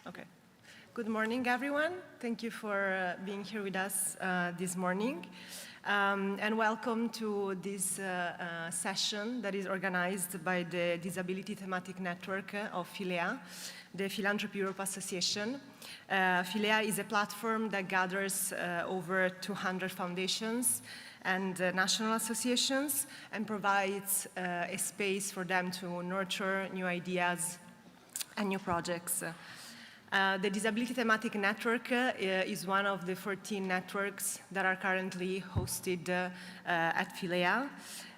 Okay. Good morning, everyone. Thank you for being here with us this morning. And welcome to this session that is organized by the Disability Thematic Network of Philea, the Philanthropy Europe Association. Philea is a platform that gathers over 200 foundations and national associations and provides a space for them to nurture new ideas and new projects. The Disability Thematic Network is one of the 14 networks that are currently hosted at Philea,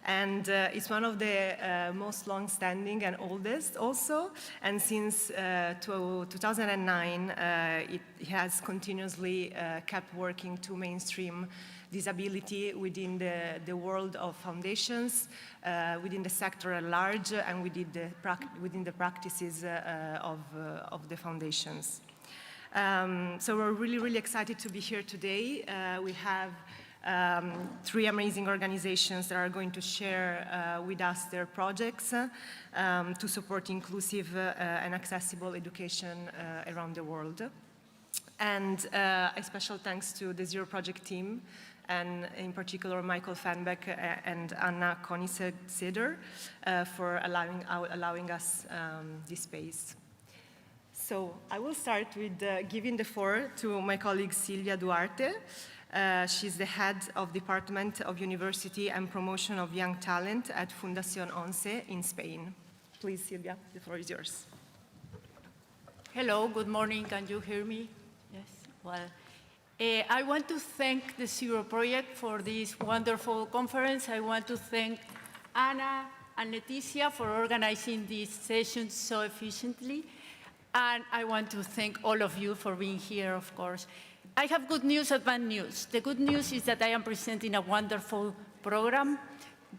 and it's one of the most long-standing and oldest also, and since 2009 it has continuously kept working to mainstream disability within the world of foundations, within the sector at large, and within the practices of the foundations. So we're really excited to be here today. We have three amazing organizations that are going to share with us their projects to support inclusive and accessible education around the world. And a special thanks to the Zero Project team, and in particular Michael Fanbeck and Anna Koniseder for allowing us this space. So I will start with giving the floor to my colleague Silvia DUARTE. She's the head of Department of University and Promotion of Young Talent at Fundación 11 in Spain. Please, Silvia, the floor is yours. Hello, good morning. Can you hear me? Yes. Well, I want to thank the Zero Project for this wonderful conference. I want to thank Anna and Letizia for organizing this session so efficiently. And I want to thank all of you for being here, of course. I have good news and bad news. The good news is that I am presenting a wonderful program.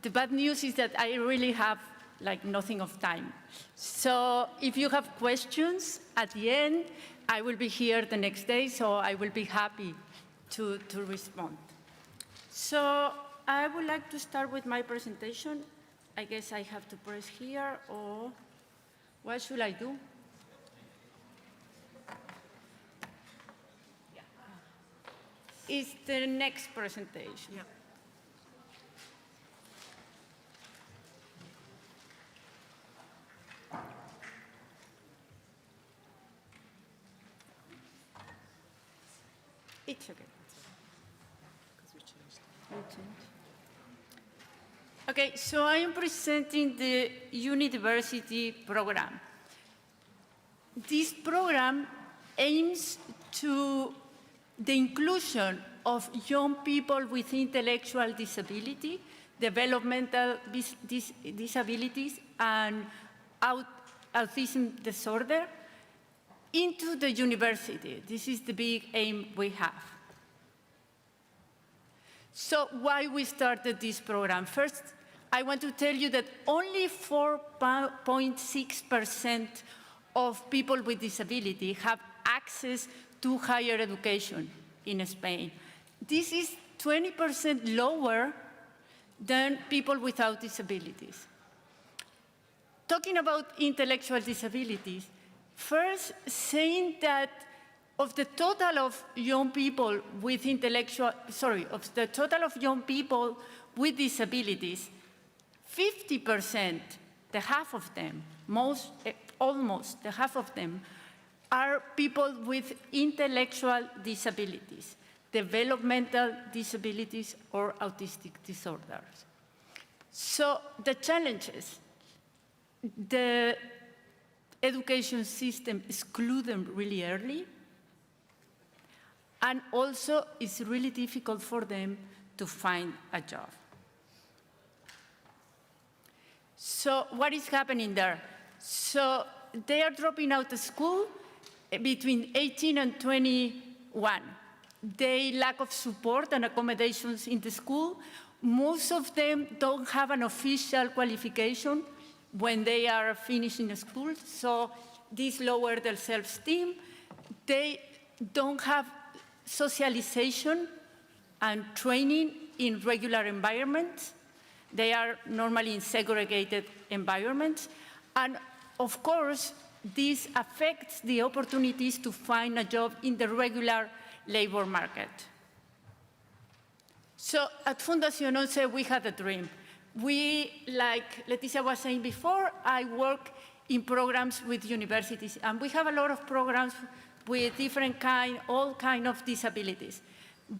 The bad news is that I really have nothing of time. So if you have questions at the end, I will be here the next day, so I will be happy to respond. So I would like to start with my presentation. I guess I have to press here, or what should I do? Is the next presentation. Yeah. It's okay. Because we changed. Okay, so I am presenting the University program. This program aims to the inclusion of young people with intellectual disability, developmental disabilities, and autism disorder into the university. This is the big aim we have. So why we started this program? First, I want to tell you that only 4.6% of people with disability have access to higher education in Spain. This is 20% lower than people without disabilities. Talking about intellectual disabilities, first saying that of the total of young people with disabilities, 50%, the half of them, almost the half of them, are people with intellectual disabilities, developmental disabilities, or autistic disorders. So the challenges, the education system excludes them really early, and also it's really difficult for them to find a job. So what is happening there? So they are dropping out of school between 18 and 21. They lack of support and accommodations in the school. Most of them don't have an official qualification when they are finishing school, so this lowers their self-esteem. They don't have socialization and training in regular environments. They are normally in segregated environments. And of course, this affects the opportunities to find a job in the regular labor market. So at Fundación we had a dream. We, like Letizia was saying before, I work in programs with universities, and we have a lot of programs with different all kind of disabilities.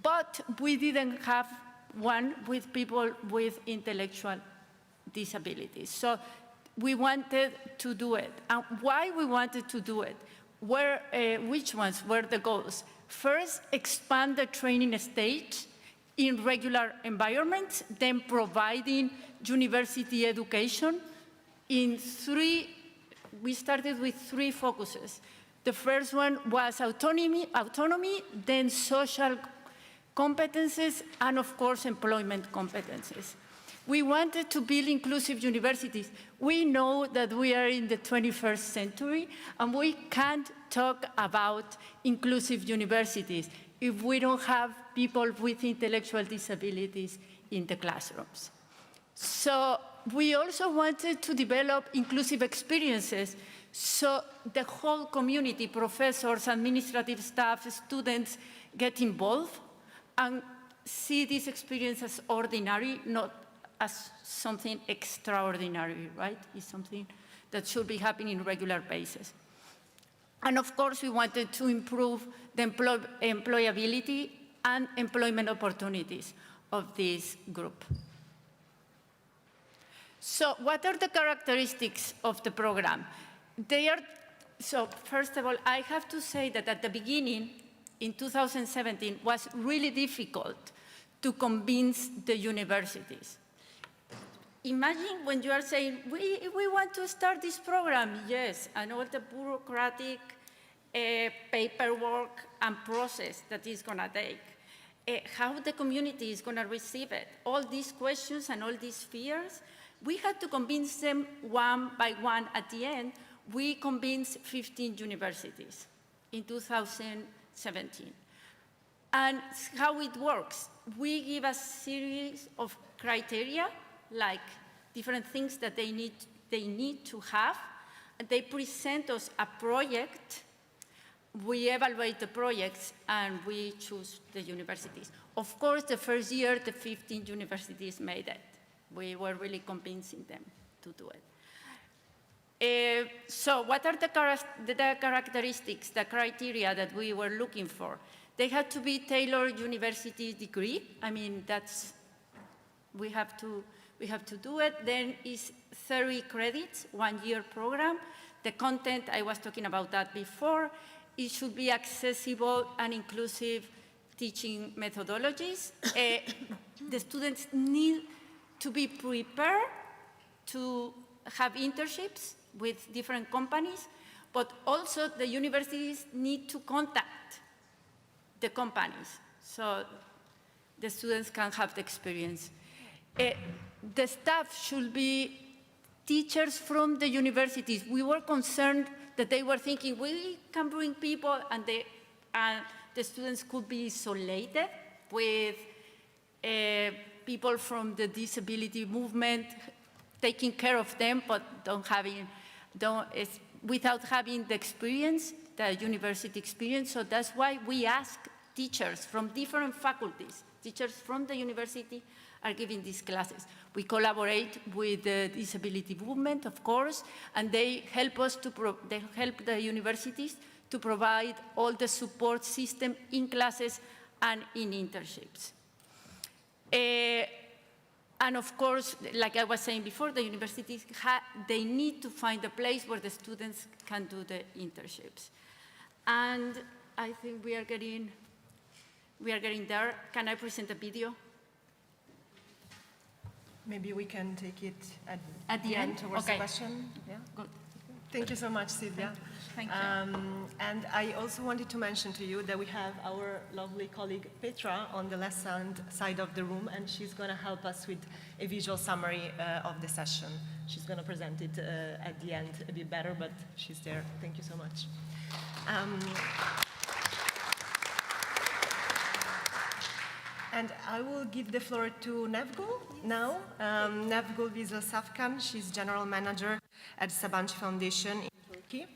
But we didn't have one with people with intellectual disabilities. So we wanted to do it. And why we wanted to do it? Which ones were the goals? First, expand the training stage in regular environments, then providing university education. We started with 3 focuses. The first one was autonomy, then social competences, and of course, employment competences. We wanted to build inclusive universities. We know that we are in the 21st century, and we can't talk about inclusive universities if we don't have people with intellectual disabilities in the classrooms. So we also wanted to develop inclusive experiences so the whole community, professors, administrative staff, students, get involved and see this experience as ordinary, not as something extraordinary, right? It's something that should be happening on a regular basis. And of course, we wanted to improve the employability and employment opportunities of this group. So what are the characteristics of the program? So first of all, I have to say that at the beginning, in 2017, was really difficult to convince the universities. Imagine when you are saying, we want to start this program, yes, and all the bureaucratic paperwork and process that it's going to take, how the community is going to receive it, all these questions and all these fears, we had to convince them one by one. At the end, we convinced 15 universities in 2017. And how it works, we give a series of criteria, like different things that they need to have. They present us a project, we evaluate the projects, and we choose the universities. Of course, the first year, the 15 universities made it. We were really convincing them to do it. So what are the characteristics, the criteria that we were looking for? They had to be tailored university degree. I mean, we have to do it. Then is 30 credits, 1-year program. The content, I was talking about that before. It should be accessible and inclusive teaching methodologies. The students need to be prepared to have internships with different companies, but also the universities need to contact the companies so the students can have the experience. The staff should be teachers from the universities. We were concerned that they were thinking we can bring people and the students could be isolated with people from the disability movement taking care of them, but without having the experience, the university experience. So that's why we ask teachers from different faculties. Teachers from the university are giving these classes. We collaborate with the disability movement, of course, and they help us they help the universities to provide all the support system in classes and in internships. And of course, like I was saying before, the universities, they need to find a place where the students can do the internships. And I think we are getting there. Can I present a video? Maybe we can take it at the end towards the question. Yeah? Good. Thank you so much, Silvia. Thank you. And I also wanted to mention to you that we have our lovely colleague Petra on the left side of the room, and she's going to help us with a visual summary of the session. She's going to present it at the end a bit better, but she's there. Thank you so much. And I will give the floor to Nevgül now. Nevgül is a SAFKAN. She's general manager at Sabancı Foundation in Turkey.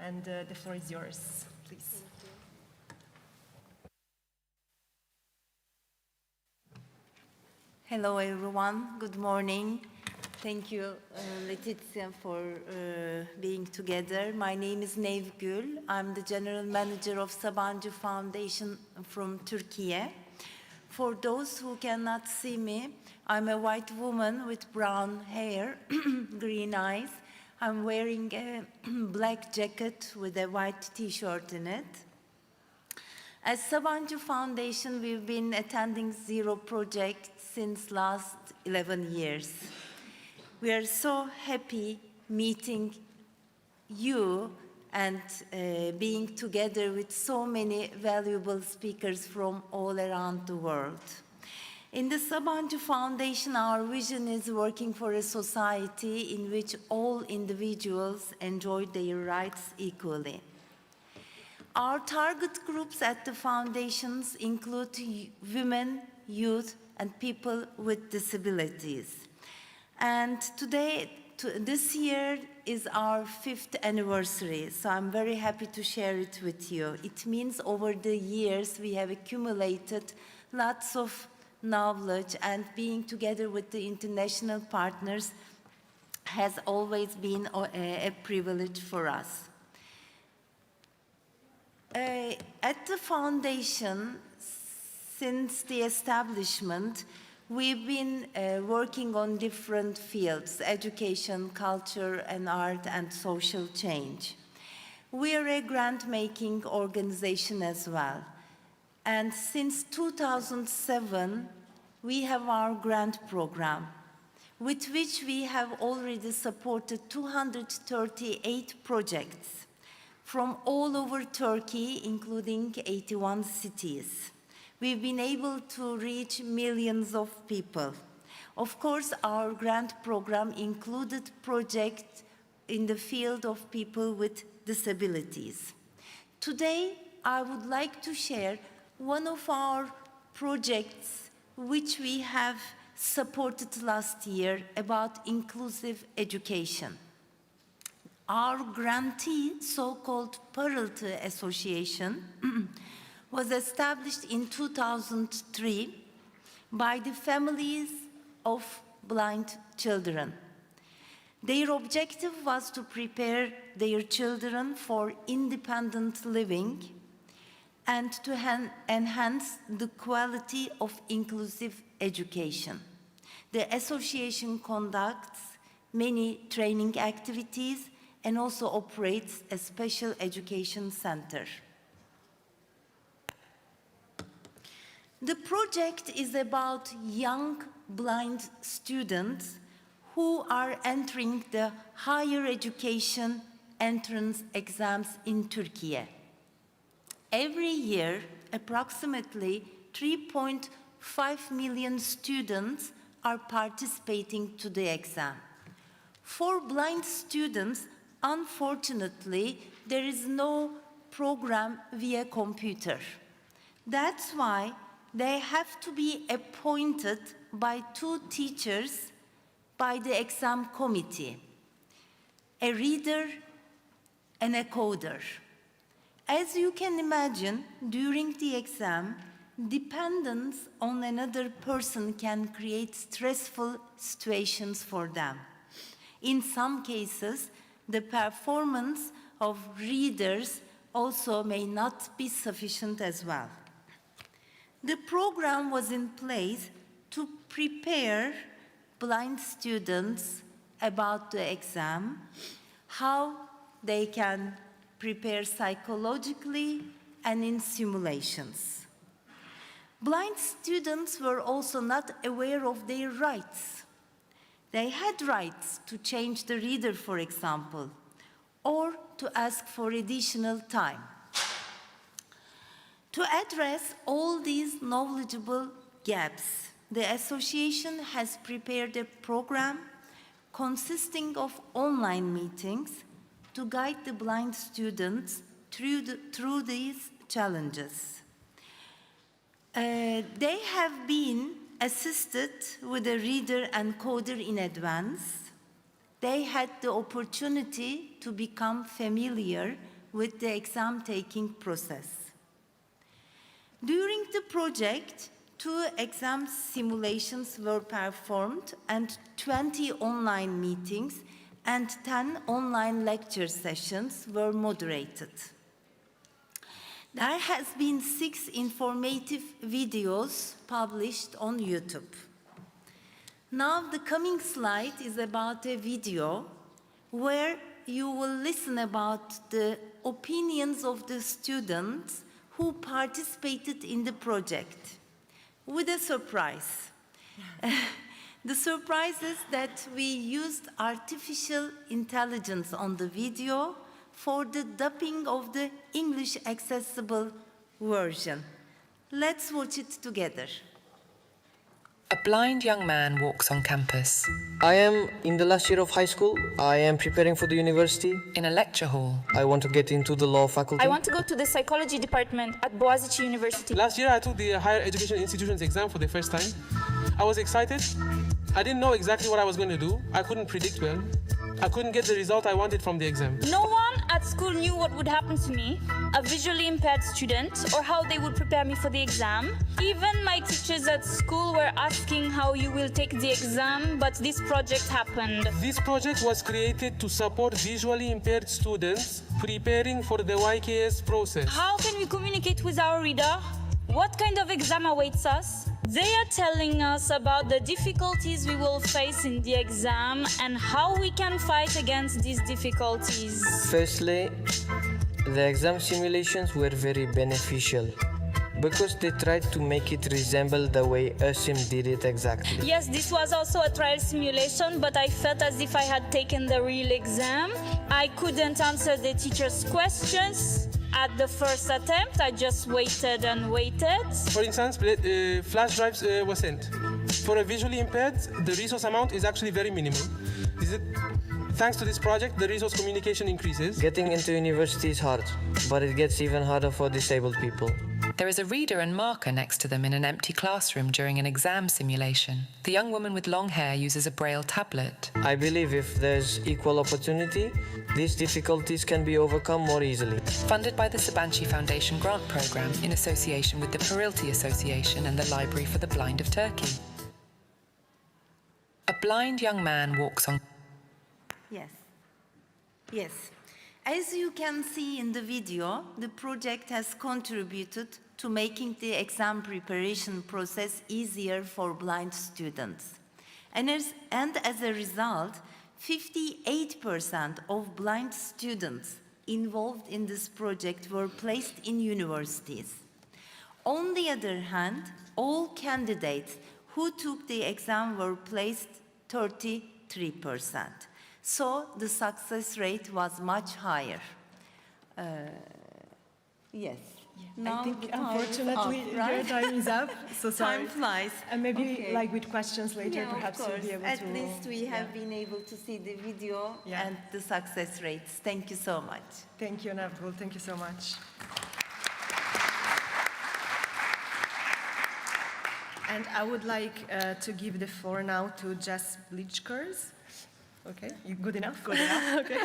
and the floor is yours, please. Hello, everyone. Good morning. Thank you, Letizia, for being together. My name is Nevgül. I'm the General Manager of Sabancı Foundation from Turkey. For those who cannot see me, I'm a white woman with brown hair, green eyes. I'm wearing a black jacket with a white t-shirt in it. As Sabancı Foundation, we've been attending Zero Project since last 11 years. We are so happy meeting you and being together with so many valuable speakers from all around the world. In the Sabancı Foundation, our vision is working for a society in which all individuals enjoy their rights equally. Our target groups at the foundations include women, youth, and people with disabilities. And this year is our 5th anniversary, so I'm very happy to share it with you. It means over the years we have accumulated lots of knowledge, and being together with the international partners has always been a privilege for us. At the foundation, since the establishment, we've been working on different fields: education, culture, and art, and social change. We are a grant-making organization as well. And since 2007, we have our grant program, with which we have already supported 238 projects from all over Turkey, including 81 cities. We've been able to reach millions of people. Of course, our grant program included projects in the field of people with disabilities. Today, I would like to share one of our projects which we have supported last year about inclusive education. Our grantee, so-called Parıltı Association, was established in 2003 by the families of blind children. Their objective was to prepare their children for independent living and to enhance the quality of inclusive education. The association conducts many training activities and also operates a special education center. The project is about young blind students who are entering the higher education entrance exams in Turkey. Every year, approximately 3.5 million students are participating to the exam. For blind students, unfortunately, there is no program via computer. That's why they have to be appointed by 2 teachers by the exam committee, a reader and a coder. As you can imagine, during the exam, dependence on another person can create stressful situations for them. In some cases, the performance of readers also may not be sufficient as well. The program was in place to prepare blind students about the exam, how they can prepare psychologically and in simulations. Blind students were also not aware of their rights. They had rights to change the reader, for example, or to ask for additional time. To address all these knowledgeable gaps, the association has prepared a program consisting of online meetings to guide the blind students through these challenges. They have been assisted with a reader and coder in advance. They had the opportunity to become familiar with the exam-taking process. During the project, 2 exam simulations were performed and 20 online meetings and 10 online lecture sessions were moderated. There has been 6 informative videos published on YouTube. Now the coming slide is about a video where you will listen about the opinions of the students who participated in the project, with a surprise. The surprise is that we used artificial intelligence on the video for the dubbing of the English accessible version. Let's watch it together. A blind young man walks on campus. I am in the last year of high school. I am preparing for the university. In a lecture hall. I want to get into the law faculty. I want to go to the psychology department at Boğaziçi University. Last year I took the higher education institutions exam for the first time. I was excited. I didn't know exactly what I was going to do. I couldn't predict well. I couldn't get the result I wanted from the exam. No one at school knew what would happen to me, a visually impaired student, or how they would prepare me for the exam. Even my teachers at school were asking how you will take the exam, but this project happened. This project was created to support visually impaired students preparing for the BLIJKERS process. How can we communicate with our reader? What kind of exam awaits us? They are telling us about the difficulties we will face in the exam and how we can fight against these difficulties. Firstly, the exam simulations were very beneficial because they tried to make it resemble the way sim did it exactly. Yes, this was also a trial simulation, but I felt as if I had taken the real exam. I couldn't answer the teacher's questions at the first attempt. I just waited and waited. For instance, flash drives were sent. For a visually impaired, the resource amount is actually very minimal. Thanks to this project, the resource communication increases. Getting into university is hard, but it gets even harder for disabled people. There is a reader and marker next to them in an empty classroom during an exam simulation. The young woman with long hair uses a braille tablet. I believe if there's equal opportunity, these difficulties can be overcome more easily. Funded by the Sabancı Foundation grant program in association with the Philanthropy Association and the Library for the Blind of Turkey. A blind young man walks on... Yes. Yes. As you can see in the video, the project has contributed to making the exam preparation process easier for blind students. And as a result, 58% of blind students involved in this project were placed in universities. On the other hand, all candidates who took the exam were placed 33%. So the success rate was much higher. Yes. I think, unfortunately, your time is up. So sorry. Time flies. And maybe, like with questions later, Yeah, perhaps of you'll course. be able At to. least we have been able to see the video and the success rates. Thank you so much. Thank you, Nevgül. Thank you so much. And I would like to give the floor now to Jess BLIJKERS. Okay, you good enough? Good enough. Okay.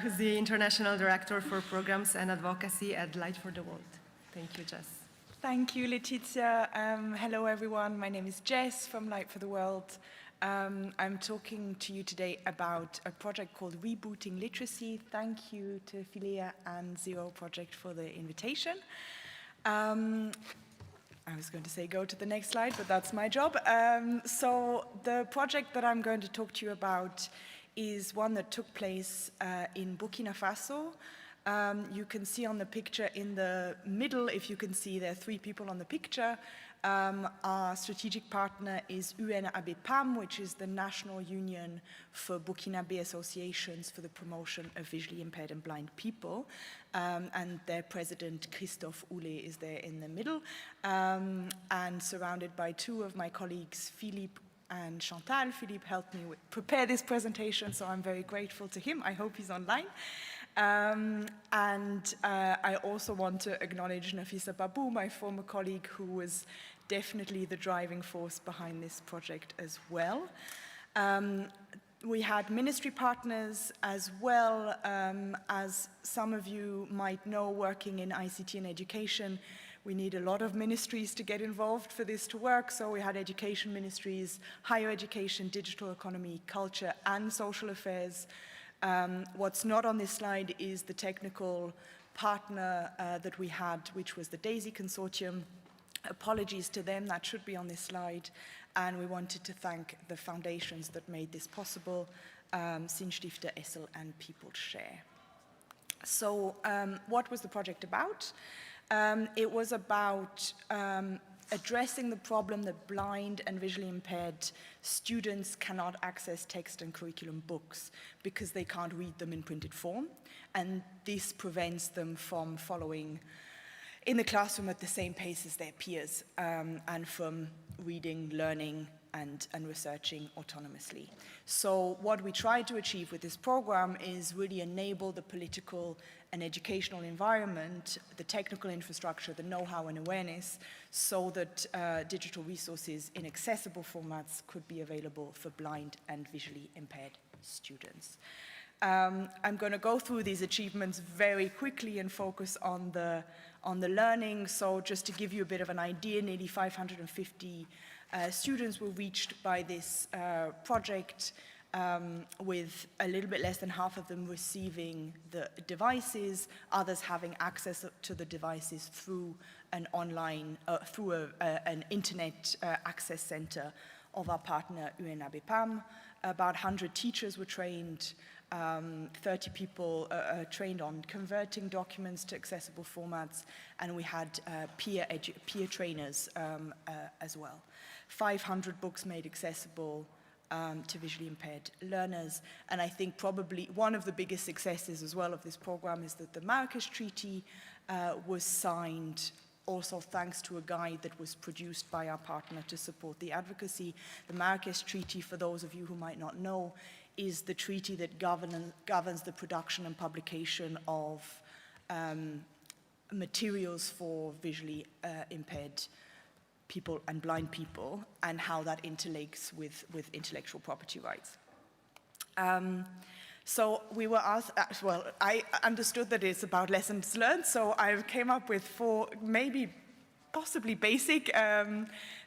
Who's the International Director for Programs and Advocacy at Light for the World. Thank you, Jess. Thank you, Letizia. Hello, everyone. My name is Jess from Light for the World. I'm talking to you today about a project called Rebooting Literacy. Thank you to Philea and Zero Project for the invitation. I was going to say go to the next slide, but that's my job. So the project that I'm going to talk to you about is one that took place in Burkina Faso. You can see on the picture in the middle, if you can see, there are 3 people on the picture. Our strategic partner is UNABPAM, which is the National Union for Burkinabe Associations for the Promotion of Visually Impaired and Blind People. And their president, Christophe Oulé, is there in the middle. And surrounded by 2 of my colleagues, Philippe and Chantal. Philippe helped me prepare this presentation, so I'm very grateful to him. I hope he's online. I also want to acknowledge Nafisa Babou, my former colleague, who was definitely the driving force behind this project as well. We had ministry partners as well. As some of you might know, working in ICT and education, we need a lot of ministries to get involved for this to work. So we had education ministries, higher education, digital economy, culture, and social affairs. What's not on this slide is the technical partner that we had, which was the DAISY Consortium. Apologies to them, that should be on this slide. And we wanted to thank the foundations that made this possible, Sinnstifter, ESSEL, and People Share. So what was the project about? It was about addressing the problem that blind and visually impaired students cannot access text and curriculum books because they can't read them in printed form. And this prevents them from following in the classroom at the same pace as their peers and from reading, learning, and researching autonomously. So what we try to achieve with this program is really enable the political and educational environment, the technical infrastructure, the know-how and awareness, so that digital resources in accessible formats could be available for blind and visually impaired students. I'm going to go through these achievements very quickly and focus on the learning. So just to give you a bit of an idea, nearly 550 students were reached by this project, with a little bit less than half of them receiving the devices, others having access to the devices through an online, through an internet access center of our partner UNABPAM. About 100 teachers were trained, 30 people trained on converting documents to accessible formats, and we had peer trainers as well. 500 books made accessible to visually impaired learners. And I think probably one of the biggest successes as well of this program is that the Marrakesh Treaty was signed also thanks to a guide that was produced by our partner to support the advocacy. The Marrakesh Treaty, for those of you who might not know, is the treaty that governs the production and publication of materials for visually impaired people and blind people, and how that interlinks with intellectual property rights. So we were asked, well, I understood that it's about lessons learned, so I came up with 4, maybe possibly basic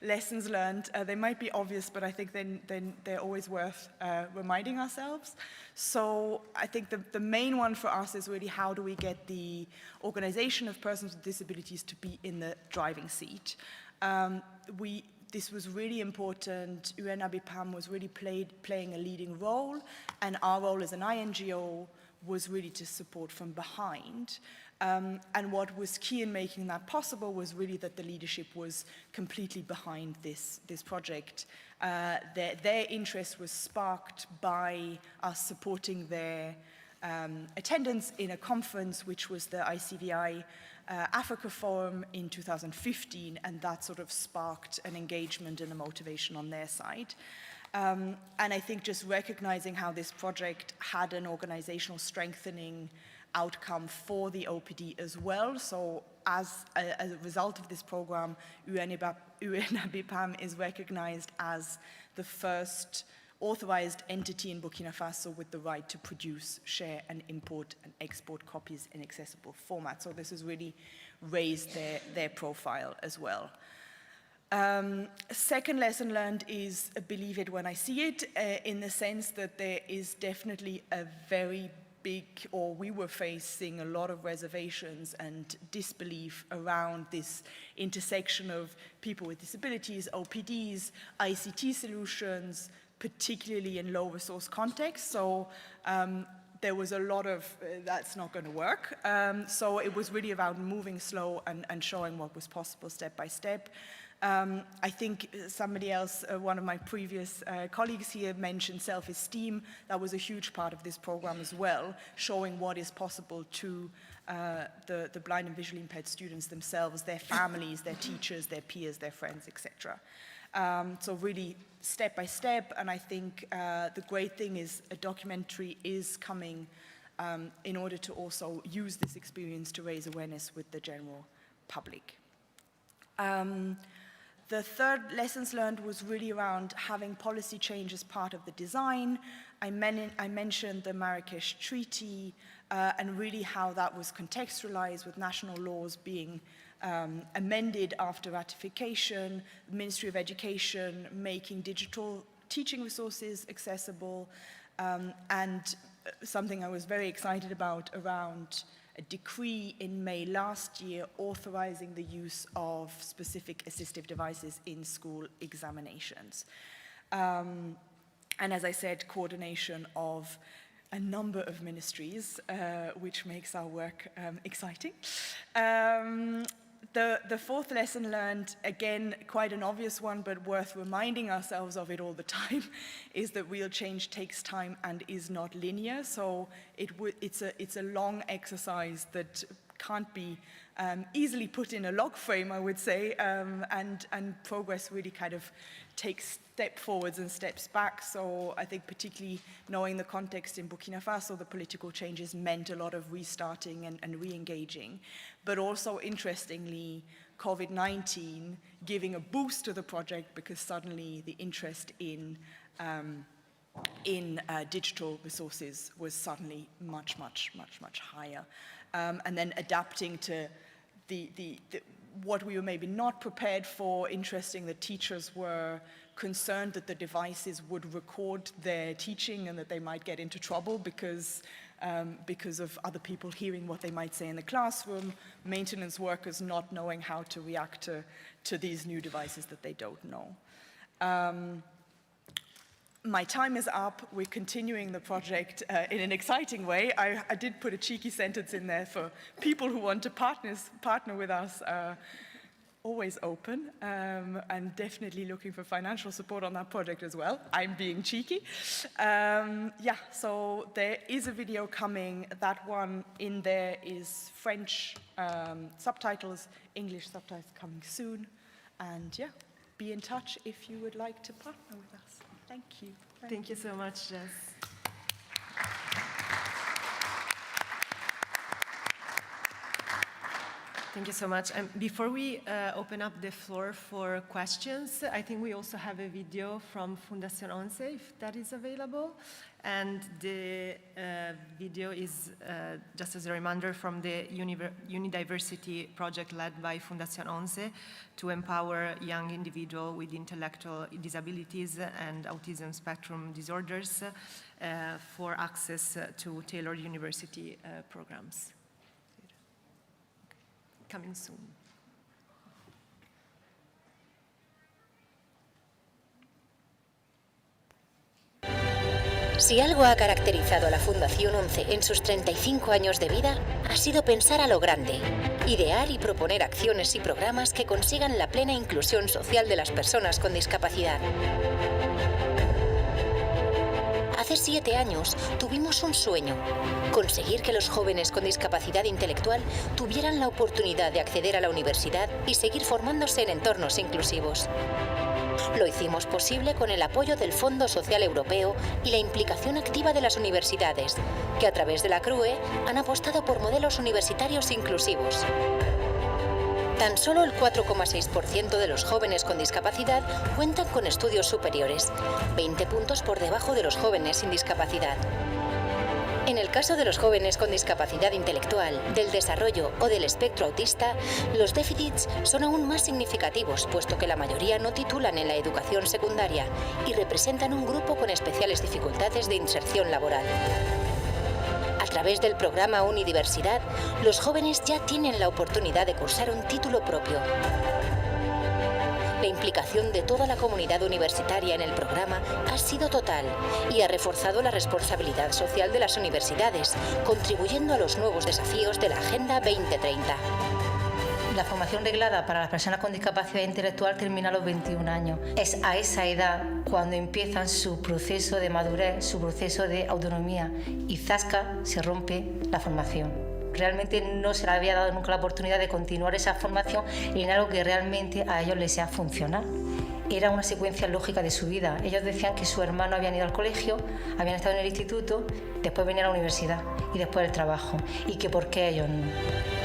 lessons learned. They might be obvious, but I think then they're always worth reminding ourselves. So I think the main one for us is really how do we get the organization of persons with disabilities to be in the driving seat. This was really important. UNABPAM was really playing a leading role, and our role as an INGO was really to support from behind. And what was key in making that possible was really that the leadership was completely behind this project. Their interest was sparked by us supporting their attendance in a conference, which was the ICVI Africa Forum in 2015, and that sort of sparked an engagement and a motivation on their side. And I think just recognizing how this project had an organizational strengthening outcome for the OPD as well. So as a result of this program, UNABPAM is recognized as the first authorized entity in Burkina Faso with the right to produce, share, and import and export copies in accessible format. So this has really raised their profile as well. Second lesson learned is believe it when I see it, in the sense that there is definitely a very big, or we were facing a lot of reservations and disbelief around this intersection of people with disabilities, OPDs, ICT solutions, particularly in low resource contexts. So there was a lot of, that's not going to work. So it was really about moving slow and showing what was possible step by step. I think somebody else, one of my previous colleagues here mentioned self-esteem. That was a huge part of this program as well, showing what is possible to the blind and visually impaired students themselves, their families, their teachers, their peers, their friends, etc. So really step by step, and I think the great thing is a documentary is coming in order to also use this experience to raise awareness with the general public. The third lessons learned was really around having policy change as part of the design. I mentioned the Marrakesh Treaty and really how that was contextualized with national laws being amended after ratification, the Ministry of Education making digital teaching resources accessible, and something I was very excited about around a decree in May last year authorizing the use of specific assistive devices in school examinations. And as I said, coordination of a number of ministries, which makes our work exciting. The fourth lesson learned, again, quite an obvious one, but worth reminding ourselves of it all the time, is that real change takes time and is not linear. So it's a long exercise that can't be easily put in a log frame, I would say, and progress really kind of takes step forwards and steps back. So I think particularly knowing the context in Burkina Faso, the political changes meant a lot of restarting and re-engaging. But also, interestingly, COVID-19 giving a boost to the project because suddenly the interest in digital resources was suddenly much higher. And then adapting to what we were maybe not prepared for. Interesting that teachers were concerned that the devices would record their teaching and that they might get into trouble because of other people hearing what they might say in the classroom, maintenance workers not knowing how to react to these new devices that they don't know. My time is up. We're continuing the project in an exciting way. I did put a cheeky sentence in there for people who want to partner with us. Always open, and definitely looking for financial support on that project as well. I'm being cheeky. Yeah, so there is a video coming. That one in there is French subtitles, English subtitles coming soon. And yeah, be in touch if you would like to partner with us. Thank you. Thank you so much, Jess. Thank you so much. Before we open up the floor for questions, I think we also have a video from Fundación 11, if that is available. And the video is, just as a reminder, from the Unidiversity project led by Fundación 11 to empower young individuals with intellectual disabilities and autism spectrum disorders for access to tailored university programs. Coming soon. Si algo ha caracterizado a la Fundación 11 en sus 35 años de vida, ha sido pensar a lo grande, idear y proponer acciones y programas que consigan la plena inclusión social de las personas con discapacidad. Hace 7 años tuvimos un sueño: conseguir que los jóvenes con discapacidad intelectual tuvieran la oportunidad de acceder a la universidad y seguir formándose en entornos inclusivos. Lo hicimos posible con el apoyo del Fondo Social Europeo y la implicación activa de las universidades, que a través de la CRUE han apostado por modelos universitarios inclusivos. Tan solo el 4,6% de los jóvenes con discapacidad cuentan con estudios superiores, 20 puntos por debajo de los jóvenes sin discapacidad. En el caso de los jóvenes con discapacidad intelectual, del desarrollo o del espectro autista, los déficits son aún más significativos, puesto que la mayoría no titulan en la educación secundaria y representan un grupo con especiales dificultades de inserción laboral. A través del programa Unidiversidad, los jóvenes ya tienen la oportunidad de cursar un título propio. La implicación de toda la comunidad universitaria en el programa ha sido total y ha reforzado la responsabilidad social de las universidades, contribuyendo a los nuevos desafíos de la Agenda 2030. La formación reglada para las personas con discapacidad intelectual termina a los 21 años. Es a esa edad cuando empiezan su proceso de madurez, su proceso de autonomía, y zasca, se rompe la formación. Realmente no se les había dado nunca la oportunidad de continuar esa formación en algo que realmente a ellos les sea funcional. Era una secuencia lógica de su vida. Ellos decían que sus hermanos habían ido al colegio, habían estado en el instituto, después venía a la universidad y después el trabajo, y que por qué ellos no.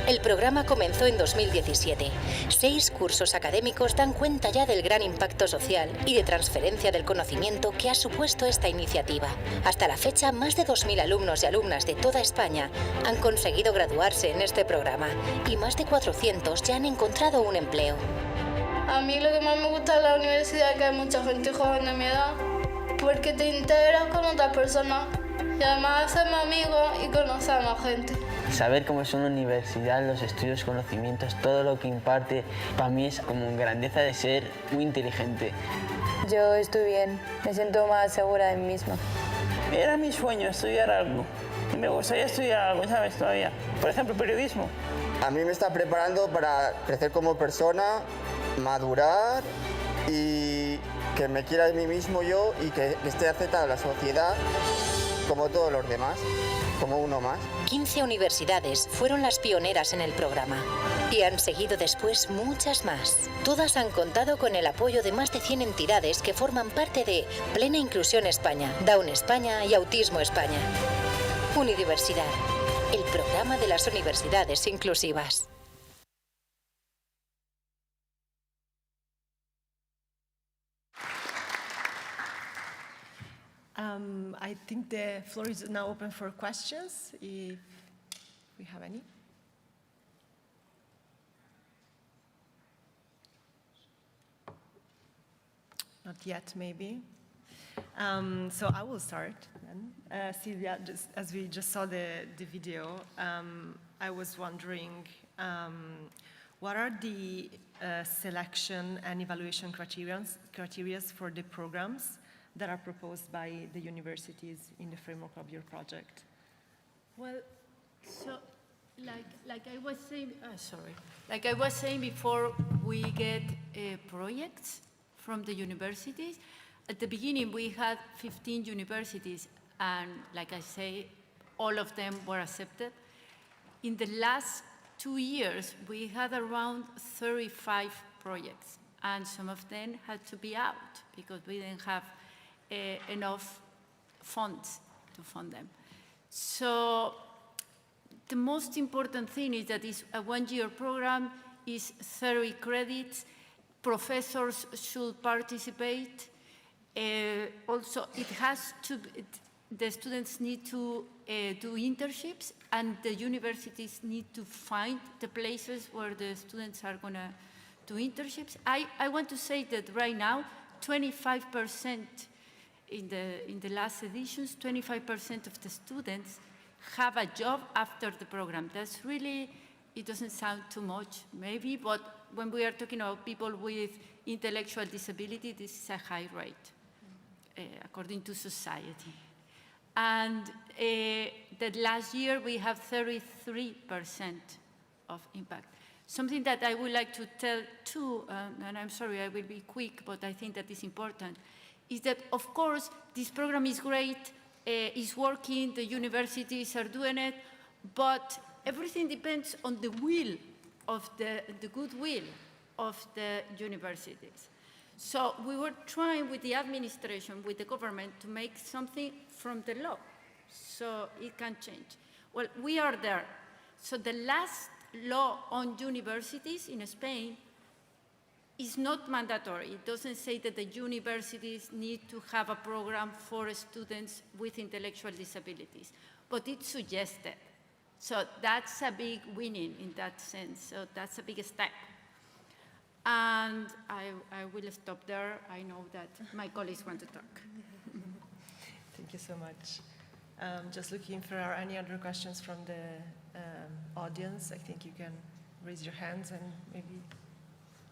El programa comenzó en 2017. 6 cursos académicos dan cuenta ya del gran impacto social y de transferencia del conocimiento que ha supuesto esta iniciativa. Hasta la fecha, más de 2.000 alumnos y alumnas de toda España han conseguido graduarse en este programa y más de 400 ya han encontrado un empleo. A mí lo que más me gusta de la universidad es que hay mucha gente joven de mi edad, porque te integras con otras personas y además haces amigos y conoces a más gente. Saber cómo es una universidad, los estudios, conocimientos, todo lo que imparte, para mí es como grandeza de ser muy inteligente. Yo estoy bien, me siento más segura de mí misma. Era mi sueño estudiar algo. Me gustaría estudiar algo, ¿sabes? Todavía. Por ejemplo, periodismo. A mí me está preparando para crecer como persona, madurar y que me quiera a mí mismo yo y que esté aceptada la sociedad como todos los demás, como uno más. 15 universidades fueron las pioneras en el programa y han seguido después muchas más. Todas han contado con el apoyo de más de 100 entidades que forman parte de Plena Inclusión España, Down España y Autismo España. Unidiversidad, el programa de las universidades inclusivas. I think the floor is now open for questions, if we have any. Not yet, maybe. So I will start then. Silvia, just, as we just saw the video, I was wondering, what are the selection and evaluation criteria for the programs that are proposed by the universities in the framework of your project? Well, so like I was saying, like I was saying before, we get projects from the universities. At the beginning, we had 15 universities, and like I say, all of them were accepted. In the last 2 years, we had around 35 projects, and some of them had to be out because we didn't have enough funds to fund them. So the most important thing is that it's a one-year program, is 30 credits, professors should participate. Also, it has to, the students need to do internships, and the universities need to find the places where the students are going to do internships. I want to say that right now, 25% in the last editions, 25% of the students have a job after the program. That's really, it doesn't sound too much, maybe, but when we are talking about people with intellectual disability, this is a high rate, according to society. And that last year, we have 33% of impact. Something that I would like to tell too, and I'm sorry, I will be quick, but I think that is important, is that, of course, this program is great, it's working, the universities are doing it, but everything depends on the will of the goodwill of the universities. So we were trying with the administration, with the government, to make something from the law, so it can change. Well, we are there. So the last law on universities in Spain is not mandatory. It doesn't say that the universities need to have a program for students with intellectual disabilities, but it's suggested. So that's a big winning in that sense. So that's a big step. And I will stop there. I know that my colleagues want to talk. Thank you so much. Just looking if there are any other questions from the audience. I think you can raise your hands and maybe,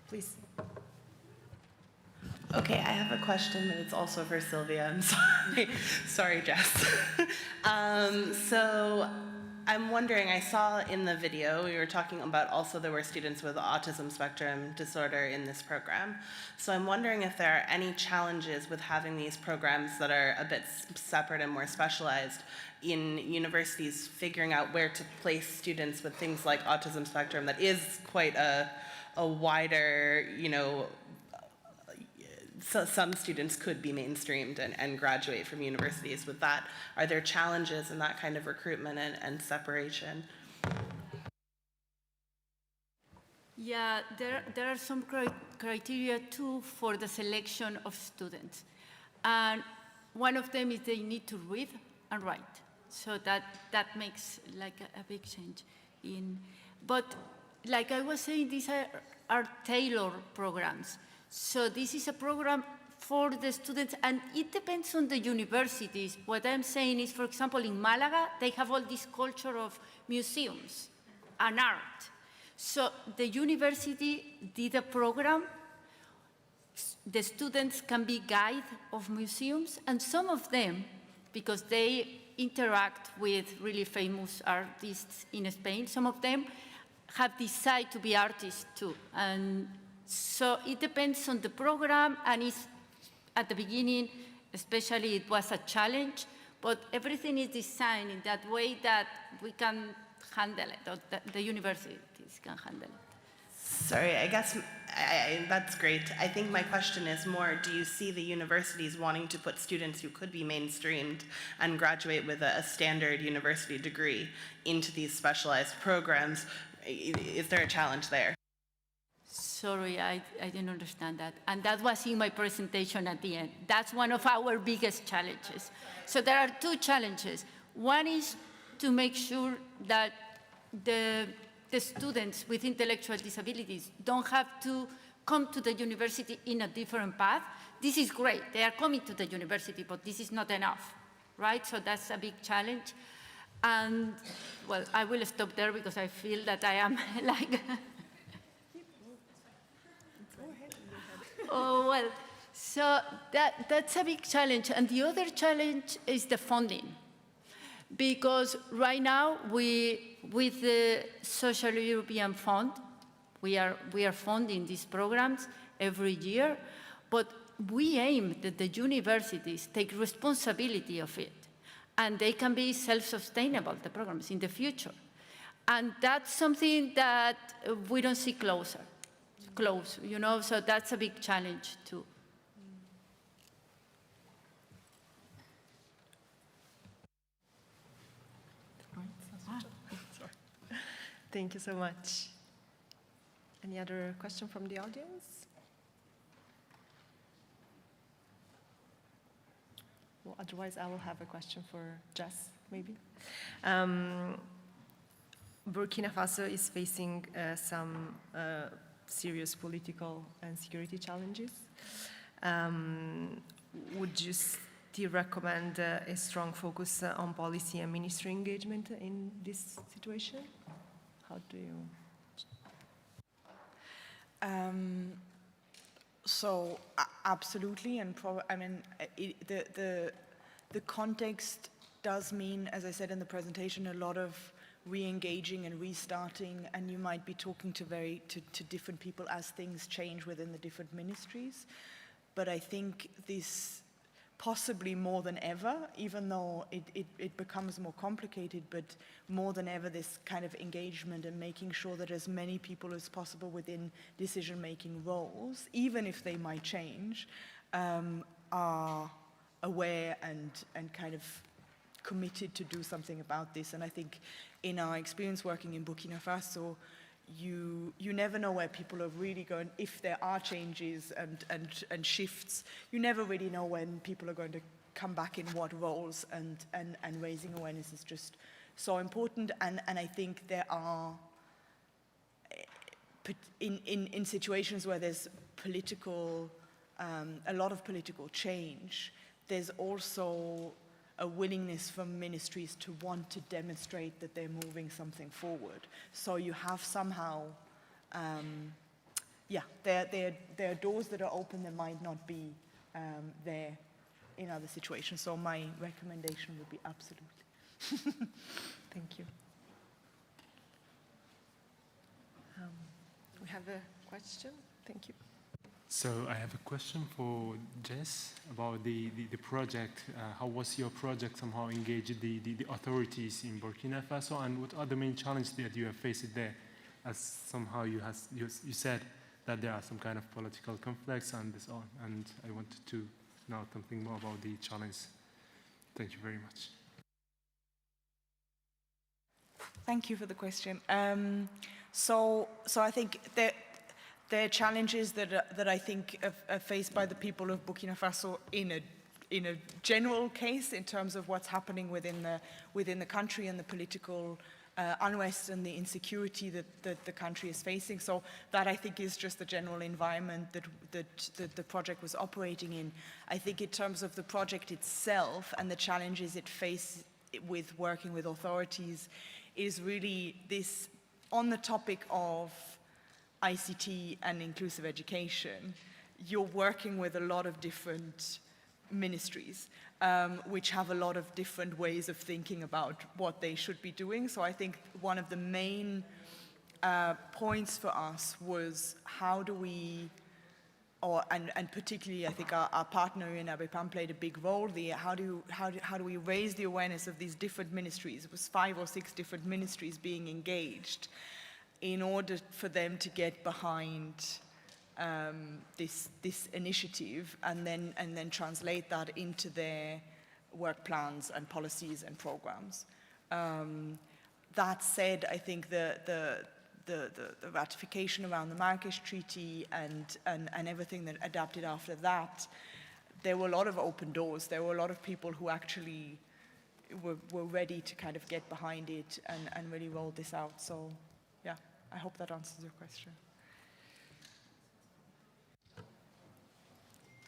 please. Okay, I have a question, but it's also for Silvia. I'm sorry. Sorry, Jess. So I'm wondering, I saw in the video, we were talking about also there were students with autism spectrum disorder in this program. So I'm wondering if there are any challenges with having these programs that are a bit separate and more specialized in universities figuring out where to place students with things like autism spectrum that is quite a wider, you know, so some students could be mainstreamed and graduate from universities with that. Are there challenges in that kind of recruitment and separation? Yeah, there are some criteria too for the selection of students. And one of them is they need to read and write. So that makes like a big change. But like I was saying, these are tailored programs. So this is a program for the students, and it depends on the universities. What I'm saying is, for example, in Malaga, they have all this culture of museums and art. So the university did a program. The students can be guides of museums, and some of them, because they interact with really famous artists in Spain, some of them have decided to be artists too. And so it depends on the program, and it's, at the beginning, especially, it was a challenge, but everything is designed in that way that we can handle it, or the universities can handle it. Sorry, I guess that's great. I think my question is more, do you see the universities wanting to put students who could be mainstreamed and graduate with a standard university degree into these specialized programs? Is there a challenge there? Sorry, I didn't understand that. And that was in my presentation at the end. That's one of our biggest challenges. So there are two challenges. One is to make sure that the students with intellectual disabilities don't have to come to the university in a different path. This is great. They are coming to the university, but this is not enough, right? So that's a big challenge. And, well, I will stop there because I feel that I am like... Oh, well, so that's a big challenge. And the other challenge is the funding. Because right now, with the Social European Fund, we are funding these programs every year, but we aim that the universities take responsibility of it, and they can be self-sustainable, the programs, in the future. And that's something that we don't see close, you know, so that's a big challenge too. Thank you so much. Any other question from the audience? Well, otherwise, I will have a question for Jess, maybe. Burkina Faso is facing some serious political and security challenges. Would you still recommend a strong focus on policy and ministry engagement in this situation? How do you? So absolutely, and I mean, the context does mean, as I said in the presentation, a lot of re-engaging and restarting, and you might be talking to different people as things change within the different ministries. But I think this, possibly more than ever, even though it becomes more complicated, but more than ever, this kind of engagement and making sure that as many people as possible within decision-making roles, even if they might change, are aware and kind of committed to do something about this. And I think in our experience working in Burkina Faso, you never know where people are really going. If there are changes and shifts, you never really know when people are going to come back in what roles, and raising awareness is just so important. And I think there are, in situations where there's political, a lot of political change, there's also a willingness from ministries to want to demonstrate that they're moving something forward. So you have somehow, there are doors that are open that might not be there in other situations. So my recommendation would be absolutely. Thank you. We have a question. Thank you. So I have a question for Jess about the project. How was your project somehow engaged the authorities in Burkina Faso, and what are the main challenges that you have faced there? As somehow you said that there are some kind of political conflicts and this on, and I wanted to know something more about the challenge. Thank you very much. Thank you for the question. So I think there are challenges that I think are faced by the people of Burkina Faso in a general case in terms of what's happening within the country and the political unrest and the insecurity that the country is facing. So that, I think, is just the general environment that the project was operating in. I think in terms of the project itself and the challenges it faces with working with authorities is really this, on the topic of ICT and inclusive education, you're working with a lot of different ministries, which have a lot of different ways of thinking about what they should be doing. So I think one of the main points for us was how do we, and particularly I think our partner in ABEPAM played a big role. How do we raise the awareness of these different ministries? It was 5 or 6 different ministries being engaged in order for them to get behind this initiative and then translate that into their work plans and policies and programs. That said, I think the ratification around the Marrakesh Treaty and everything that adapted after that, there were a lot of open doors. There were a lot of people who actually were ready to kind of get behind it and really roll this out. So, yeah, I hope that answers your question.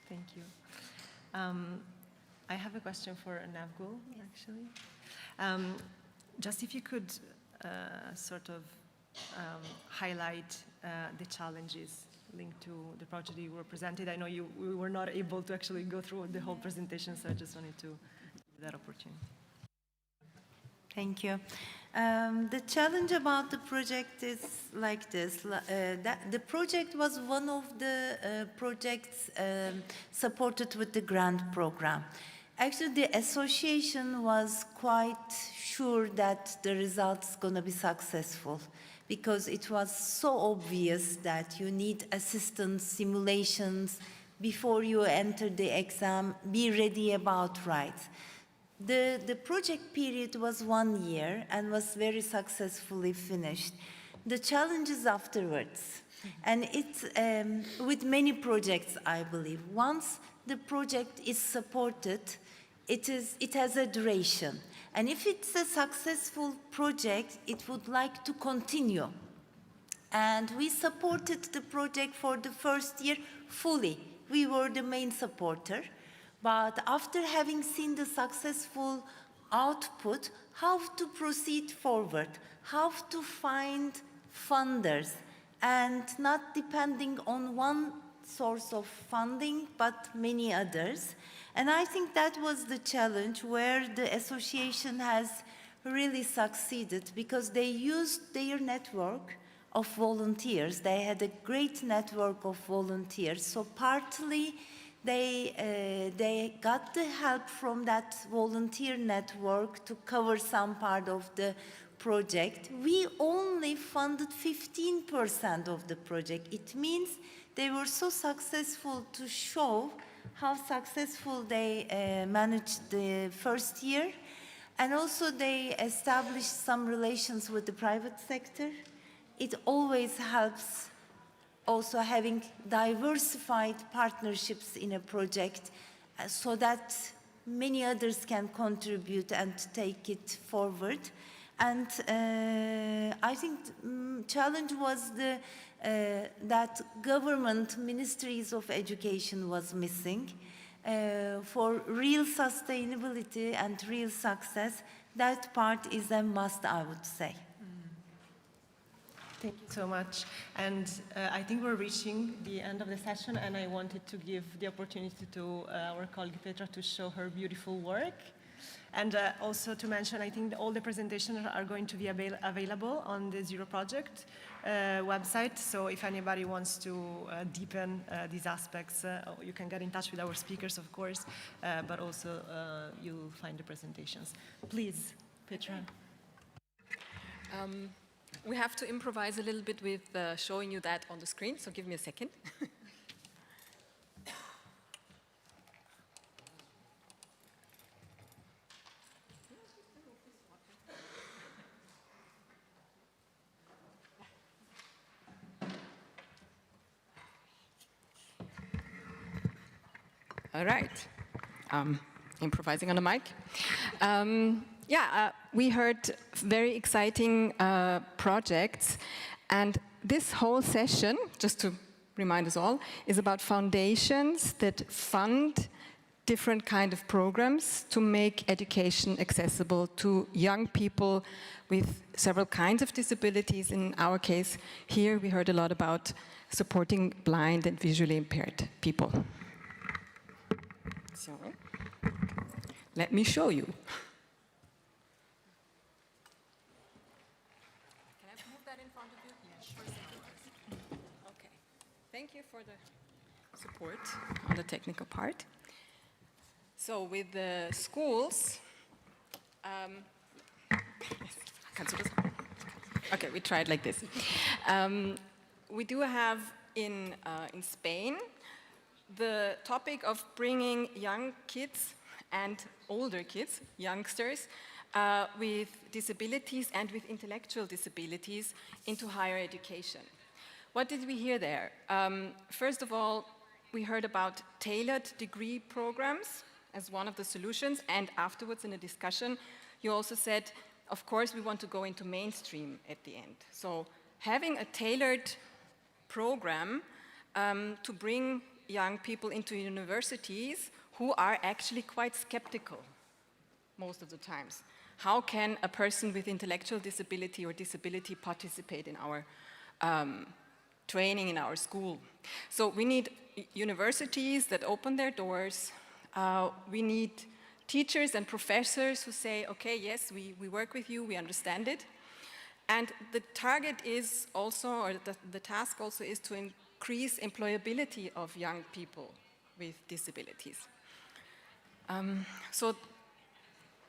Thank you. I have a question for Nevgül, actually. Just if you could sort of highlight the challenges linked to the project you were presented. I know we were not able to actually go through the whole presentation, so I just wanted to give that opportunity. Thank you. The challenge about the project is like this. The project was one of the projects supported with the grant program. Actually, the association was quite sure that the result's going to be successful because it was so obvious that you need assistance, simulations before you enter the exam, be ready about right. The project period was 1 year and was very successfully finished. The challenges afterwards, and it's with many projects, I believe. Once the project is supported, it has a duration. And if it's a successful project, it would like to continue. And we supported the project for the first year fully. We were the main supporter. But after having seen the successful output, how to proceed forward, how to find funders, and not depending on one source of funding, but many others. And I think that was the challenge where the association has really succeeded because they used their network of volunteers. They had a great network of volunteers. So partly, they got the help from that volunteer network to cover some part of the project. We only funded 15% of the project. It means they were so successful to show how successful they managed the first year. And also they established some relations with the private sector. It always helps also having diversified partnerships in a project so that many others can contribute and take it forward. And I think challenge was that government ministries of education was missing. For real sustainability and real success, that part is a must, I would say. Thank you so much. And I think we're reaching the end of the session, and I wanted to give the opportunity to our colleague Petra to show her beautiful work. And also to mention, I think all the presentations are going to be available on the Zero Project website. So if anybody wants to deepen these aspects, you can get in touch with our speakers, of course, but also you'll find the presentations. Please, Petra. We have to improvise a little bit with showing you that on the screen, so give me a second. All right. Improvising on the mic. We heard very exciting projects, and this whole session, just to remind us all, is about foundations that fund different kind of programs to make education accessible to young people with several kinds of disabilities. In our case, here we heard a lot about supporting blind and visually impaired people. So, let me show you. Can I move that in front of you? Yes, sure. Okay. Thank you for the support on the technical part. So with the schools, okay, we try it like this. We do have in Spain the topic of bringing young kids and older kids, youngsters, with disabilities and with intellectual disabilities into higher education. What did we hear there? First of all, we heard about tailored degree programs as one of the solutions, and afterwards in a discussion, you also said, of course, we want to go into mainstream at the end. So having a tailored program to bring young people into universities who are actually quite skeptical most of the times. How can a person with intellectual disability or disability participate in our training in our school? So we need universities that open their doors. We need teachers and professors who say, okay, yes, we work with you, we understand it. And the target is also, or the task also is to increase employability of young people with disabilities. So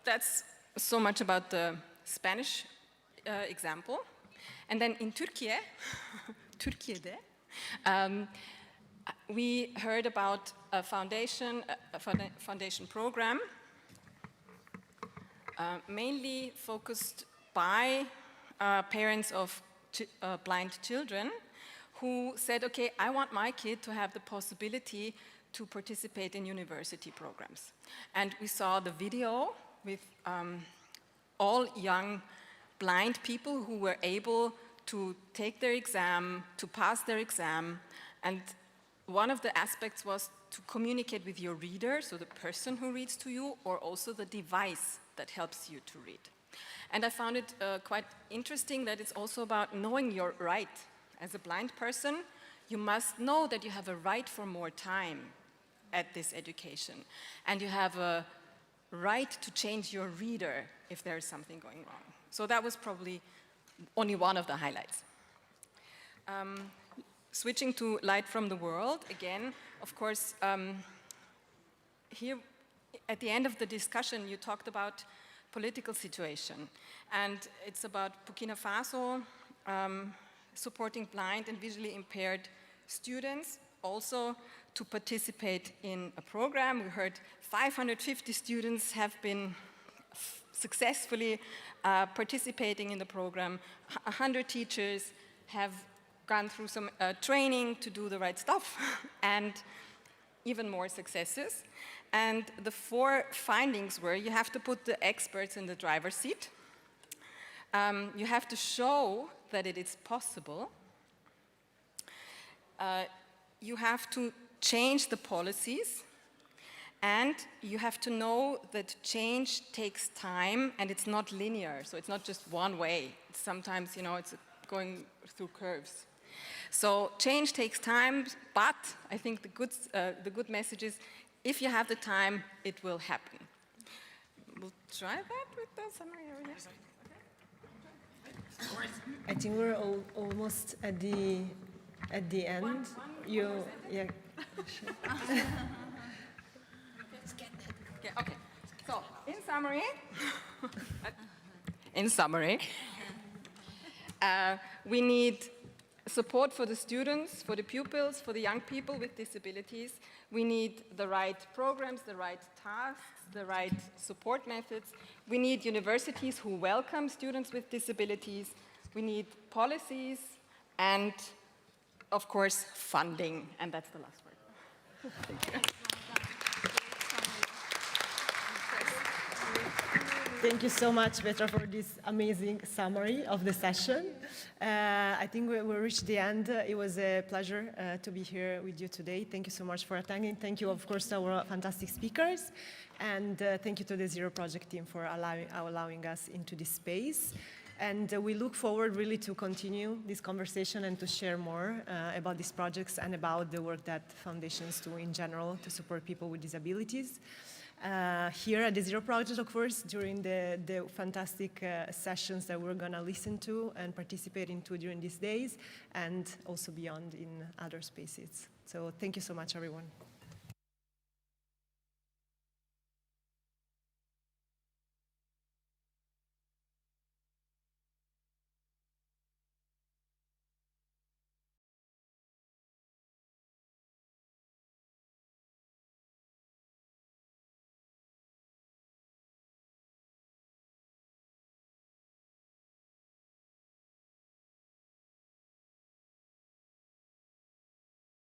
that's so much about the Spanish example. And then in Turkey, we heard about a foundation program, mainly focused by parents of blind children who said, okay, I want my kid to have the possibility to participate in university programs. And we saw the video with all young blind people who were able to take their exam, to pass their exam, and one of the aspects was to communicate with your reader, so the person who reads to you, or also the device that helps you to read. And I found it quite interesting that it's also about knowing your right. As a blind person, you must know that you have a right for more time at this education. And you have a right to change your reader if there is something going wrong. So that was probably only one of the highlights. Switching to Light from the World, again, of course, here at the end of the discussion, you talked about political situation. And it's about Burkina Faso supporting blind and visually impaired students also to participate in a program. We heard 550 students have been successfully participating in the program. 100 teachers have gone through some training to do the right stuff, and even more successes. And the 4 findings were, you have to put the experts in the driver's seat. You have to show that it is possible. You have to change the policies. And you have to know that change takes time and it's not linear. So it's not just one way. It's sometimes, it's going through curves. So change takes time, but I think the good message is, if you have the time, it will happen. We'll try that with the summary over here. I think we're almost at the end. Yeah, sure. Okay. So, in summary, we need support for the students, for the pupils, for the young people with disabilities. We need the right programs, the right tasks, the right support methods. We need universities who welcome students with disabilities. We need policies and, of course, funding. And that's the last word. Thank you. Thank you so much, Petra, for this amazing summary of the session. I think we reached the end. It was a pleasure to be here with you today. Thank you so much for attending. Thank you, of course, to our fantastic speakers. And thank you to the Zero Project team for allowing us into this space. And we look forward really to continue this conversation and to share more about these projects and about the work that foundations do in general to support people with disabilities. Here at the Zero Project, of course, during the fantastic sessions that we're going to listen to and participate into during these days, and also beyond in other spaces. So thank you so much, everyone.